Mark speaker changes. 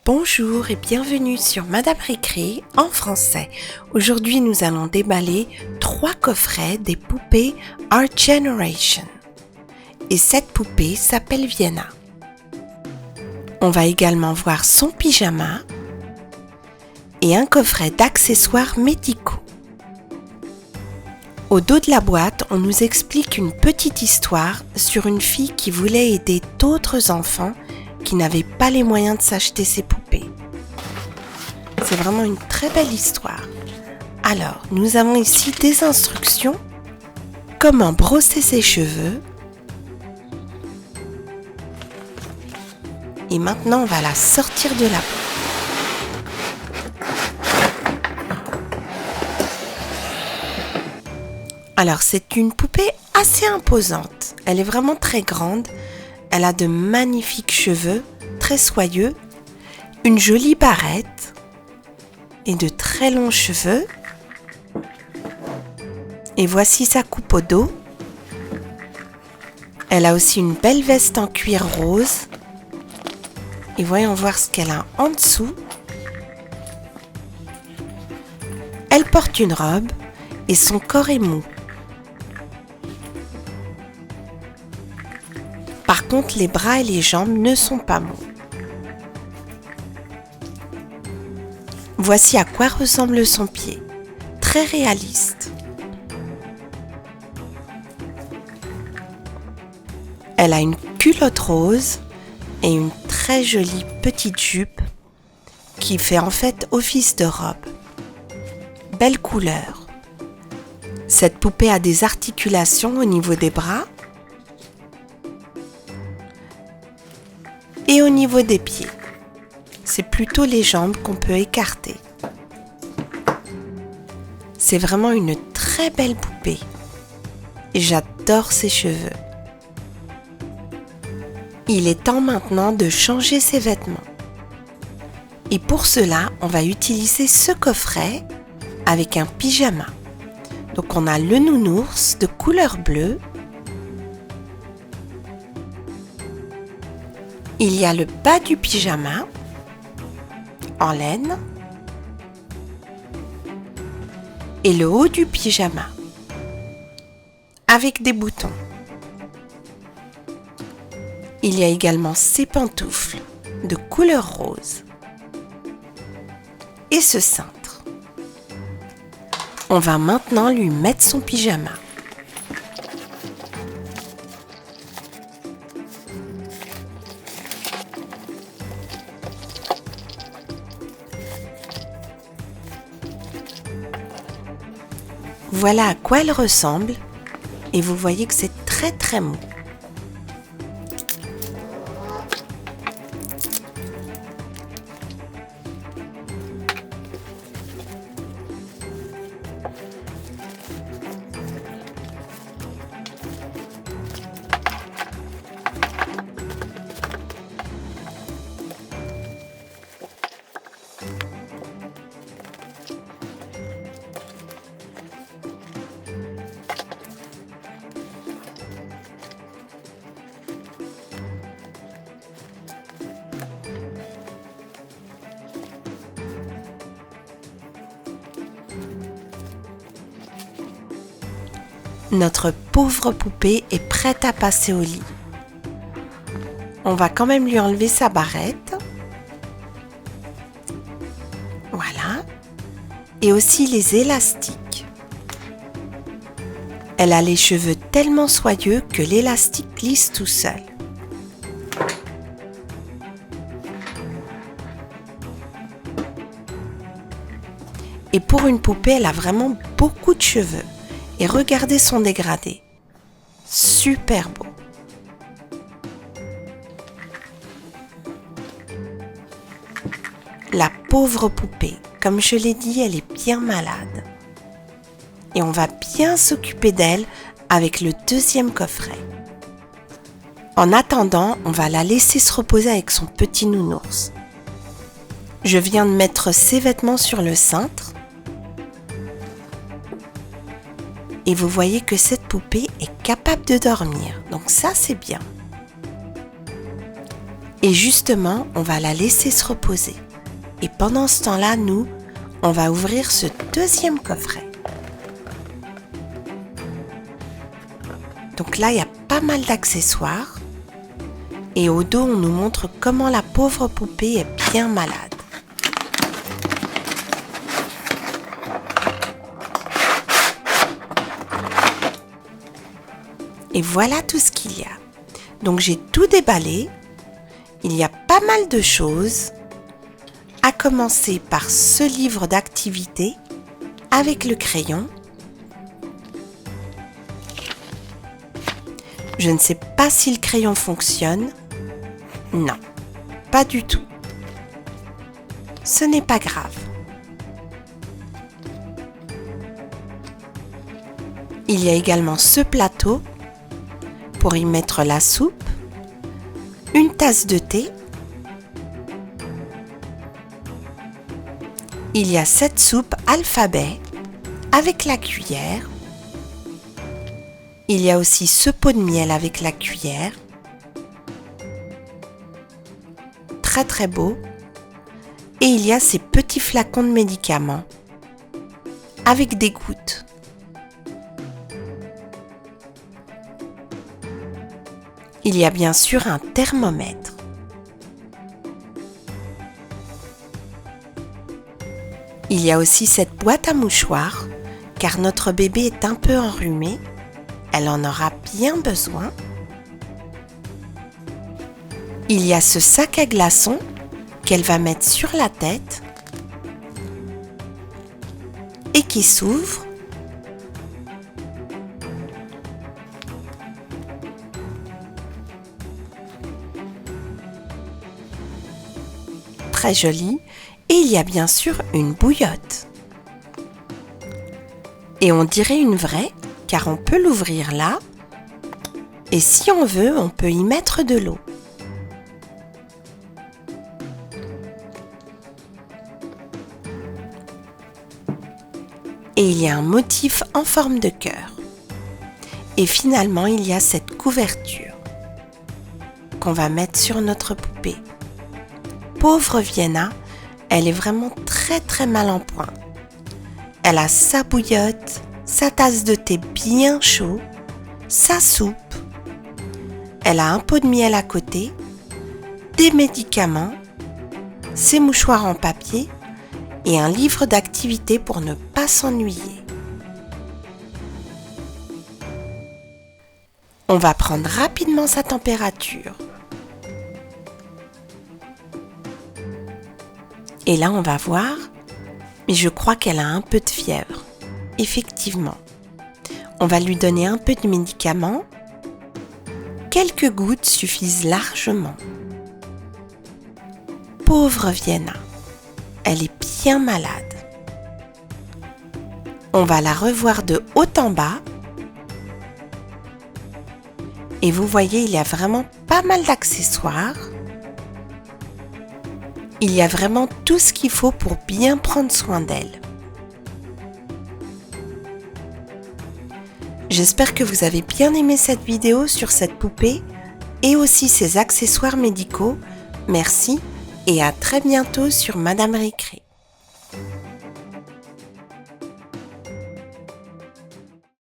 Speaker 1: Bonjour et bienvenue sur Madame Récré en français. Aujourd'hui, nous allons déballer 3 coffrets des poupées Our Generation. Et cette poupée s'appelle Vienna. On va également voir son pyjama et un coffret d'accessoires médicaux. Au dos de la boîte, on nous explique une petite histoire sur une fille qui voulait aider d'autres enfants qui n'avaient pas les moyens de s'acheter ces poupées. C'est vraiment une très belle histoire. Alors, nous avons ici des instructions. Comment brosser ses cheveux. Et maintenant, on va la sortir de la boîte. Alors, c'est une poupée assez imposante. Elle est vraiment très grande. Elle a de magnifiques cheveux, très soyeux, une jolie barrette et de très longs cheveux. Et voici sa coupe au dos. Elle a aussi une belle veste en cuir rose. Et voyons voir ce qu'elle a en dessous. Elle porte une robe et son corps est mou. Par contre, les bras et les jambes ne sont pas mous. Voici à quoi ressemble son pied. Très réaliste. Elle a une culotte rose et une très jolie petite jupe qui fait en fait office de robe. Belle couleur. Cette poupée a des articulations au niveau des bras et au niveau des pieds. C'est plutôt les jambes qu'on peut écarter. C'est vraiment une très belle poupée. Et j'adore ses cheveux. Il est temps maintenant de changer ses vêtements. Et pour cela, on va utiliser ce coffret avec un pyjama. Donc on a le nounours de couleur bleue. Il y a le bas du pyjama en laine et le haut du pyjama avec des boutons. Il y a également ses pantoufles de couleur rose et ce cintre. On va maintenant lui mettre son pyjama. Voilà à quoi elle ressemble et vous voyez que c'est très mou. Notre pauvre poupée est prête à passer au lit. On va quand même lui enlever sa barrette. Voilà. Et aussi les élastiques. Elle a les cheveux tellement soyeux que l'élastique glisse tout seul. Et pour une poupée, elle a vraiment beaucoup de cheveux. Et regardez son dégradé. Super beau. La pauvre poupée, comme je l'ai dit, elle est bien malade. Et on va bien s'occuper d'elle avec le deuxième coffret. En attendant, on va la laisser se reposer avec son petit nounours. Je viens de mettre ses vêtements sur le cintre. Et vous voyez que cette poupée est capable de dormir. Donc ça, c'est bien. Et justement, on va la laisser se reposer. Et pendant ce temps-là, nous, on va ouvrir ce deuxième coffret. Donc là, il y a pas mal d'accessoires. Et au dos, on nous montre comment la pauvre poupée est bien malade. Et voilà tout ce qu'il y a. Donc j'ai tout déballé. Il y a pas mal de choses. À commencer par ce livre d'activité avec le crayon. Je ne sais pas si le crayon fonctionne. Non, pas du tout. Ce n'est pas grave. Il y a également ce plateau pour y mettre la soupe, une tasse de thé. Il y a cette soupe alphabet avec la cuillère. Il y a aussi ce pot de miel avec la cuillère. Très très beau. Et il y a ces petits flacons de médicaments avec des gouttes. Il y a bien sûr un thermomètre. Il y a aussi cette boîte à mouchoirs, car notre bébé est un peu enrhumé. Elle en aura bien besoin. Il y a ce sac à glaçons qu'elle va mettre sur la tête et qui s'ouvre. Très joli. Et il y a bien sûr une bouillotte. Et on dirait une vraie, car on peut l'ouvrir là. Et si on veut, on peut y mettre de l'eau. Et il y a un motif en forme de cœur. Et finalement, il y a cette couverture qu'on va mettre sur notre poupée. Pauvre Vienna, elle est vraiment très très mal en point. Elle a sa bouillotte, sa tasse de thé bien chaud, sa soupe. Elle a un pot de miel à côté, des médicaments, ses mouchoirs en papier et un livre d'activité pour ne pas s'ennuyer. On va prendre rapidement sa température. Et là, on va voir, mais je crois qu'elle a un peu de fièvre. Effectivement. On va lui donner un peu de médicaments. Quelques gouttes suffisent largement. Pauvre Vienna, elle est bien malade. On va la revoir de haut en bas. Et vous voyez, il y a vraiment pas mal d'accessoires. Il y a vraiment tout ce qu'il faut pour bien prendre soin d'elle. J'espère que vous avez bien aimé cette vidéo sur cette poupée et aussi ses accessoires médicaux. Merci et à très bientôt sur Madame Récré.